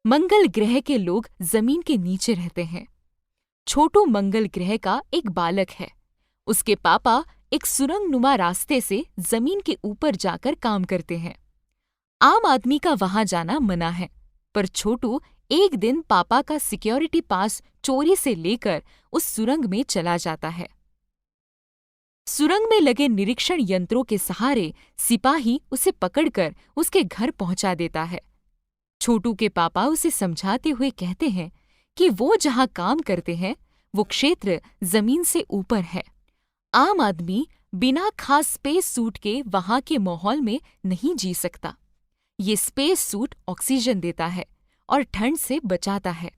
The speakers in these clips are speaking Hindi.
मंगल ग्रह के लोग जमीन के नीचे रहते हैं। छोटू मंगल ग्रह का एक बालक है। उसके पापा एक सुरंगनुमा रास्ते से जमीन के ऊपर जाकर काम करते हैं। आम आदमी का वहां जाना मना है, पर छोटू एक दिन पापा का सिक्योरिटी पास चोरी से लेकर उस सुरंग में चला जाता है। सुरंग में लगे निरीक्षण यंत्रों के सहारे सिपाही उसे पकड़कर उसके घर पहुंचा देता है। छोटू के पापा उसे समझाते हुए कहते हैं कि वो जहां काम करते हैं वो क्षेत्र जमीन से ऊपर है। आम आदमी बिना खास स्पेस सूट के वहां के माहौल में नहीं जी सकता। ये स्पेस सूट ऑक्सीजन देता है और ठंड से बचाता है।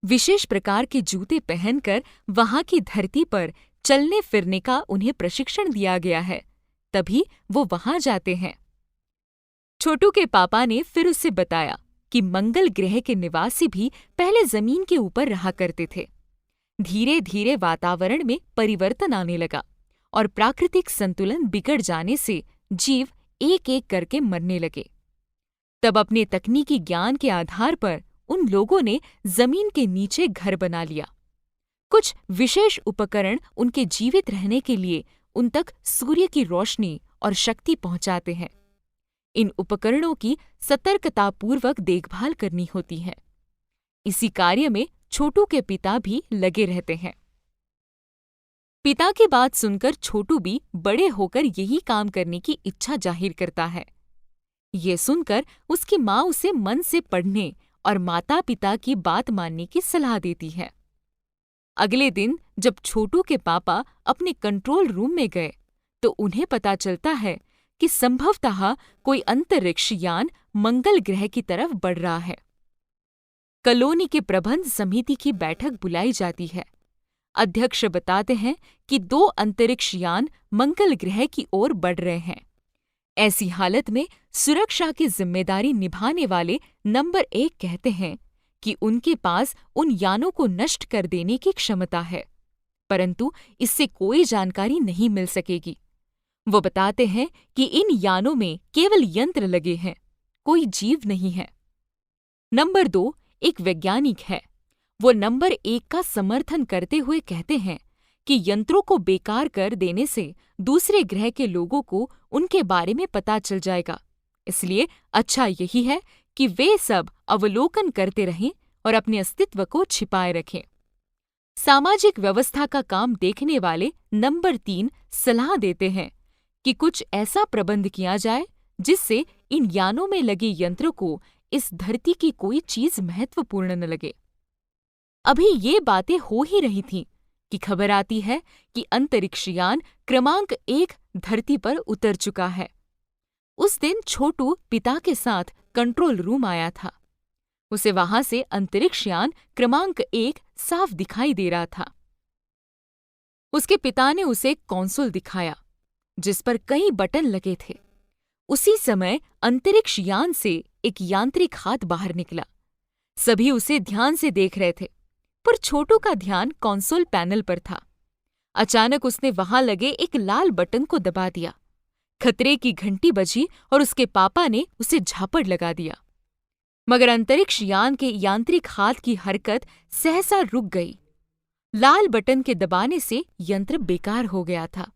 विशेष प्रकार के जूते पहनकर वहां की धरती पर चलने फिरने का उन्हें प्रशिक्षण दिया गया है, तभी वो वहां जाते हैं। छोटू के पापा ने फिर उसे बताया कि मंगल ग्रह के निवासी भी पहले जमीन के ऊपर रहा करते थे। धीरे धीरे वातावरण में परिवर्तन आने लगा और प्राकृतिक संतुलन बिगड़ जाने से जीव एक एक करके मरने लगे। तब अपने तकनीकी ज्ञान के आधार पर उन लोगों ने जमीन के नीचे घर बना लिया। कुछ विशेष उपकरण उनके जीवित रहने के लिए उन तक सूर्य की रोशनी और शक्ति पहुंचाते हैं। इन उपकरणों की सतर्कतापूर्वक देखभाल करनी होती है। इसी कार्य में छोटू के पिता भी लगे रहते हैं। पिता की बात सुनकर छोटू भी बड़े होकर यही काम करने की इच्छा जाहिर करता है। ये सुनकर उसकी माँ उसे मन से पढ़ने और माता पिता की बात मानने की सलाह देती है। अगले दिन जब छोटू के पापा अपने कंट्रोल रूम में गए तो उन्हें पता चलता है कि संभवतः कोई अंतरिक्ष यान मंगल ग्रह की तरफ बढ़ रहा है। कॉलोनी के प्रबंध समिति की बैठक बुलाई जाती है। अध्यक्ष बताते हैं कि 2 अंतरिक्ष यान मंगल ग्रह की ओर बढ़ रहे हैं। ऐसी हालत में सुरक्षा की जिम्मेदारी निभाने वाले नंबर 1 कहते हैं कि उनके पास उन यानों को नष्ट कर देने की क्षमता है, परंतु इससे कोई जानकारी नहीं मिल सकेगी। वो बताते हैं कि इन यानों में केवल यंत्र लगे हैं, कोई जीव नहीं है। नंबर 2 एक वैज्ञानिक है। वो नंबर 1 का समर्थन करते हुए कहते हैं कि यंत्रों को बेकार कर देने से दूसरे ग्रह के लोगों को उनके बारे में पता चल जाएगा, इसलिए अच्छा यही है कि वे सब अवलोकन करते रहें और अपने अस्तित्व को छिपाए रखें। सामाजिक व्यवस्था का काम देखने वाले नंबर 3 सलाह देते हैं कि कुछ ऐसा प्रबंध किया जाए जिससे इन यानों में लगे यंत्रों को इस धरती की कोई चीज महत्वपूर्ण न लगे। अभी ये बातें हो ही रही थीं कि खबर आती है कि अंतरिक्ष यान क्रमांक 1 धरती पर उतर चुका है। उस दिन छोटू पिता के साथ कंट्रोल रूम आया था। उसे वहां से अंतरिक्ष यान क्रमांक 1 साफ दिखाई दे रहा था। उसके पिता ने उसे एक कंसोल दिखाया जिस पर कई बटन लगे थे। उसी समय अंतरिक्ष यान से एक यांत्रिक हाथ बाहर निकला। सभी उसे ध्यान से देख रहे थे, पर छोटू का ध्यान कंसोल पैनल पर था। अचानक उसने वहां लगे एक लाल बटन को दबा दिया। खतरे की घंटी बजी और उसके पापा ने उसे झापड़ लगा दिया। मगर अंतरिक्ष यान के यांत्रिक हाथ की हरकत सहसा रुक गई। लाल बटन के दबाने से यंत्र बेकार हो गया था।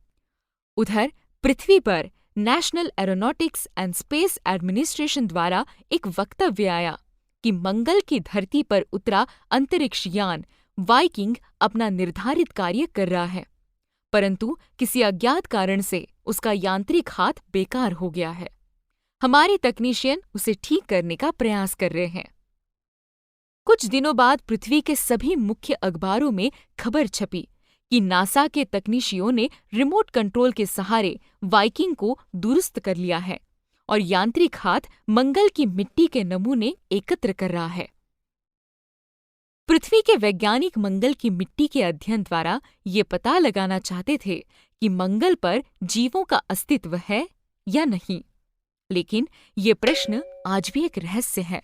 उधर पृथ्वी पर national aeronautics and space administration द्वारा एक वक्तव्य आया कि मंगल की धरती पर उतरा अंतरिक्ष यान वाइकिंग अपना निर्धारित कार्य कर रहा है, परंतु किसी अज्ञात कारण से उसका यांत्रिक हाथ बेकार हो गया है। हमारे तकनीशियन उसे ठीक करने का प्रयास कर रहे हैं। कुछ दिनों बाद पृथ्वी के सभी मुख्य अखबारों में खबर छपी कि नासा के तकनीशियों ने रिमोट कंट्रोल के सहारे वाइकिंग को दुरुस्त कर लिया है और यांत्रिक हाथ मंगल की मिट्टी के नमूने एकत्र कर रहा है। पृथ्वी के वैज्ञानिक मंगल की मिट्टी के अध्ययन द्वारा ये पता लगाना चाहते थे कि मंगल पर जीवों का अस्तित्व है या नहीं, लेकिन ये प्रश्न आज भी एक रहस्य है।